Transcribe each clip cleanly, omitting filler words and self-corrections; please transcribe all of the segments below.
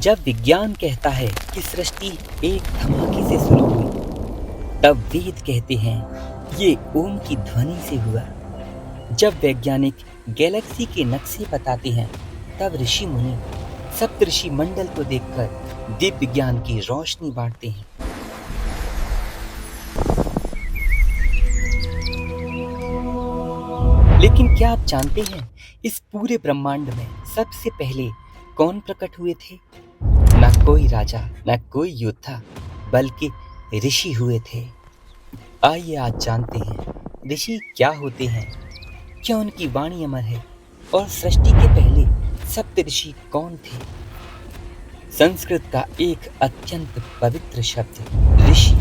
जब विज्ञान कहता है कि सृष्टि एक धमाके से शुरू हुई, तब वेद कहते हैं ये ओम की ध्वनि से हुआ। जब वैज्ञानिक गैलेक्सी के नक्शे बताते हैं, तब ऋषि मुनि सप्तऋषि मंडल को देखकर दिव्य ज्ञान की रोशनी बांटते हैं। लेकिन क्या आप जानते हैं, इस पूरे ब्रह्मांड में सबसे पहले कौन प्रकट हुए थे? न कोई राजा, न कोई योद्धा, बल्कि ऋषि हुए थे। आइए आज जानते हैं ऋषि क्या होते हैं, क्या उनकी वाणी अमर है और सृष्टि के पहले सप्तऋषि कौन थे। संस्कृत का एक अत्यंत पवित्र शब्द ऋषि,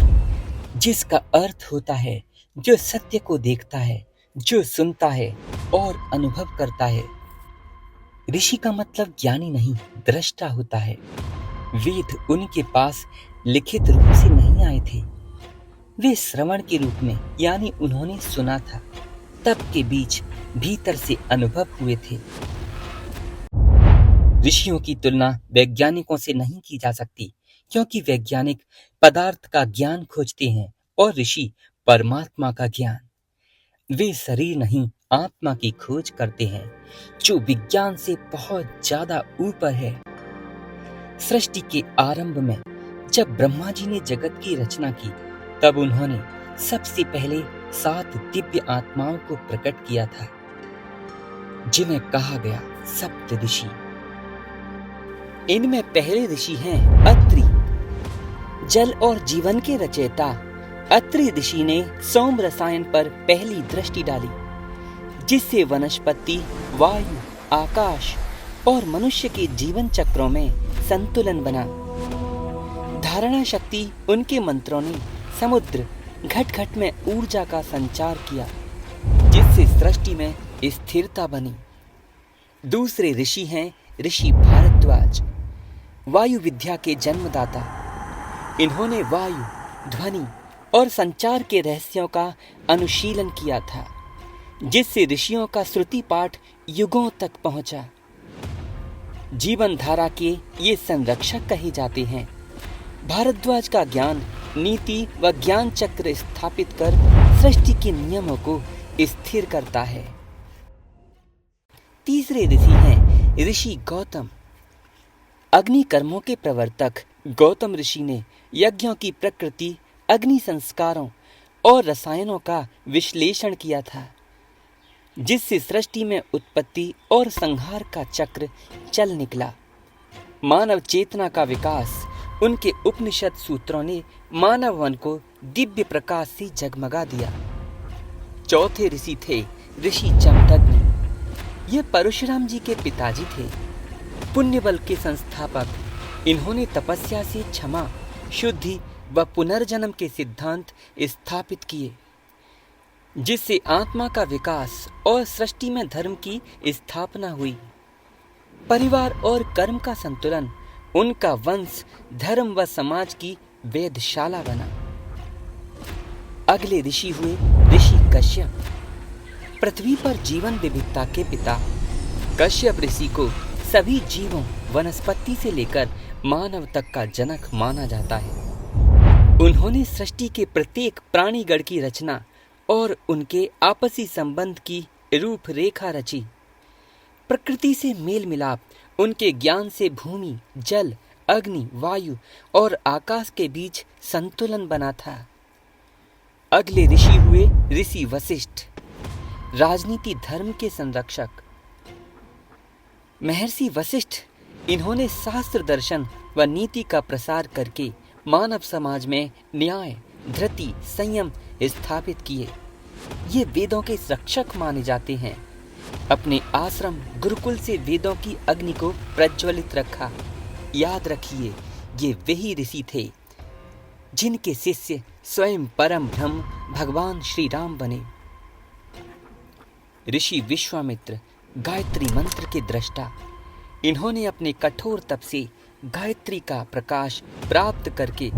जिसका अर्थ होता है जो सत्य को देखता है, जो सुनता है और अनुभव करता है। ऋषि का मतलब ज्ञानी नहीं, दृष्टा होता है। वेद उनके पास लिखित रूप से नहीं आए थे, वे श्रवण के रूप में, यानी उन्होंने सुना था, तब के बीच भीतर से अनुभव हुए थे। ऋषियों की तुलना वैज्ञानिकों से नहीं की जा सकती, क्योंकि वैज्ञानिक पदार्थ का ज्ञान खोजते हैं और ऋषि परमात्मा का ज्ञान। वे शरीर नहीं, आत्मा की खोज करते हैं, जो विज्ञान से बहुत ज्यादा ऊपर है। सृष्टि के आरंभ में जब ब्रह्मा जी ने जगत की रचना की, तब उन्होंने सबसे पहले 7 दिव्य आत्माओं को प्रकट किया था, जिन्हें कहा गया सप्तऋषि। इनमें पहले ऋषि हैं अत्रि, जल और जीवन के रचयिता। अत्रि ऋषि ने सोम रसायन पर पहली दृष्टि डाली, जिससे वनस्पति, वायु, आकाश और मनुष्य के जीवन चक्रों में संतुलन बना। धारणा शक्ति उनके मंत्रों ने समुद्र घट घट में ऊर्जा का संचार किया, जिससे सृष्टि में स्थिरता बनी। दूसरे ऋषि हैं ऋषि भारद्वाज, वायु विद्या के जन्मदाता। इन्होंने वायु, ध्वनि और संचार के रहस्यों का अनुशीलन किया था, जिससे ऋषियों का श्रुति पाठ युगों तक पहुंचा। जीवन धारा के ये संरक्षक कहे जाते हैं। भारद्वाज का ज्ञान नीति व ज्ञान चक्र स्थापित कर सृष्टि के नियमों को स्थिर करता है। तीसरे ऋषि हैं ऋषि गौतम। अग्नि कर्मों के प्रवर्तक गौतम ऋषि ने यज्ञों की प्रकृति, अग्नि संस्कारों और रसायनों का विश्लेषण किया था, जिससे सृष्टि में उत्पत्ति और संहार का चक्र चल निकला। मानव चेतना का विकास उनके उपनिषद सूत्रों ने मानव मन को दिव्य प्रकाश से जगमगा दिया। चौथे ऋषि थे ऋषि जमदग्नि। ये परशुराम जी के पिताजी थे, पुण्य बल के संस्थापक। इन्होंने तपस्या से क्षमा, शुद्धि व पुनर्जन्म के सिद्धांत स्थापित किए, जिससे आत्मा का विकास और सृष्टि में धर्म की स्थापना हुई। परिवार और कर्म का संतुलन उनका वंश, धर्म व समाज की वेधशाला बना। अगले ऋषि हुए ऋषि कश्यप, पृथ्वी पर जीवन विविधता के पिता। कश्यप ऋषि को सभी जीवों, वनस्पति से लेकर मानव तक का जनक माना जाता है। उन्होंने सृष्टि के प्रत्येक प्राणीगण की रचना और उनके आपसी संबंध की रूपरेखा रची। प्रकृति से मेल मिलाप उनके ज्ञान से भूमि, जल, अग्नि, वायु और आकाश के बीच संतुलन बना था। अगले ऋषि हुए ऋषि वशिष्ठ, राजनीति धर्म के संरक्षक। महर्षि वशिष्ठ, इन्होंने शास्त्र, दर्शन व नीति का प्रसार करके मानव समाज में न्याय, धृति, संयम स्थापित किए। ये वेदों के रक्षक माने जाते हैं। अपने आश्रम गुरुकुल से वेदों की अग्नि को प्रज्वलित रखा। याद रखिए, ये वही ऋषि थे जिनके शिष्य स्वयं परम ब्रह्म भगवान श्री राम बने। ऋषि विश्वामित्र, गायत्री मंत्र के दृष्टा। इन्होंने अपने कठोर तप से गायत्री का प्रकाश प्राप्त करके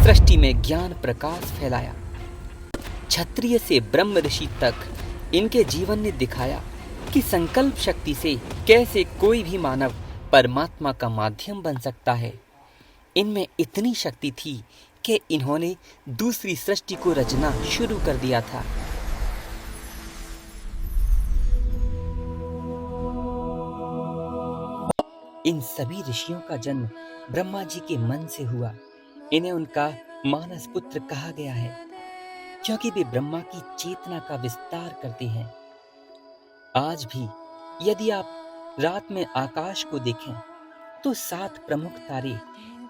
सृष्टि में ज्ञान प्रकाश फैलाया। क्षत्रिय से ब्रह्म ऋषि तक इनके जीवन ने दिखाया कि संकल्प शक्ति से कैसे कोई भी मानव परमात्मा का माध्यम बन सकता है। इनमें इतनी शक्ति थी कि इन्होंने दूसरी सृष्टि को रचना शुरू कर दिया था। इन सभी ऋषियों का जन्म ब्रह्मा जी के मन से हुआ। इन्हें उनका मानस पुत्र कहा गया है, क्योंकि वे ब्रह्मा की चेतना का विस्तार करते हैं। आज भी यदि आप रात में आकाश को देखें तो 7 प्रमुख तारे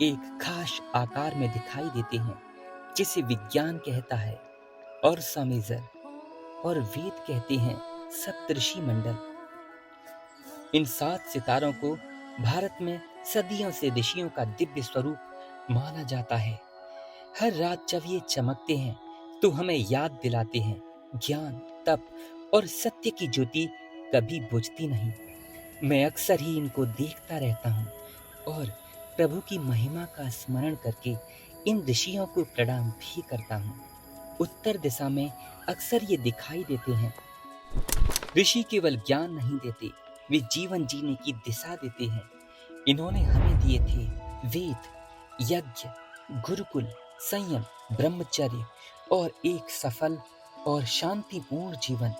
एक खास आकार में दिखाई देते हैं, जिसे विज्ञान कहता है और समेजर और वेद कहते हैं सप्तऋषि मंडल। इन 7 सितारों को भारत में सदियों से ऋषियों का दिव्य स्वरूप माना जाता है। हर रात जब ये चमकते हैं तो हमें याद दिलाते हैं ज्ञान, तप और सत्य की ज्योति कभी बुझती नहीं। मैं अक्सर ही इनको देखता रहता हूँ और प्रभु की महिमा का स्मरण करके इन ऋषियों को प्रणाम भी करता हूँ। उत्तर दिशा में अक्सर ये दिखाई देते हैं। ऋषि केवल ज्ञान नहीं देते, वे जीवन जीने की दिशा देते हैं। इन्होंने हमें दिए थे वेद, यज्ञ, गुरुकुल, संयम, ब्रह्मचर्य और एक सफल और शांतिपूर्ण जीवन।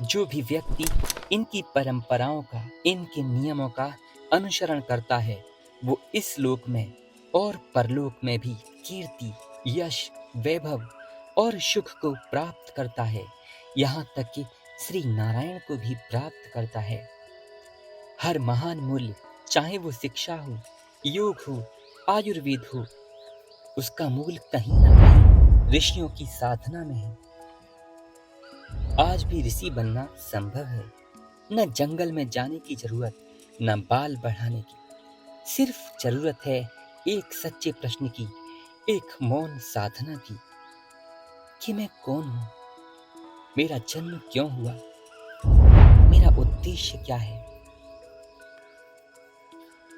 जो भी व्यक्ति इनकी परंपराओं का, इनके नियमों का अनुसरण करता है, वो इस लोक में और परलोक में भी कीर्ति, यश, वैभव और सुख को प्राप्त करता है। यहाँ तक कि श्री नारायण को भी प्राप्त करता है। हर महान मूल्य, चाहे वो शिक्षा हो, योग हो, आयुर्वेद हो, उसका मूल कहीं ना कहीं ऋषियों की साधना में है। आज भी ऋषि बनना संभव है। न जंगल में जाने की जरूरत, न बाल बढ़ाने की। सिर्फ जरूरत है एक सच्चे प्रश्न की, एक मौन साधना की कि मैं कौन हूं, मेरा जन्म क्यों हुआ, मेरा उद्देश्य क्या है।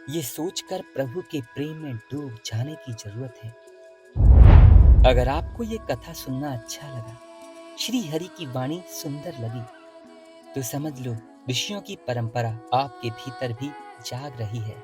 ये सोचकर प्रभु के प्रेम में डूब जाने की जरूरत है। अगर आपको ये कथा सुनना अच्छा लगा, श्री हरि की वाणी सुंदर लगी, तो समझ लो ऋषियों की परंपरा आपके भीतर भी जाग रही है।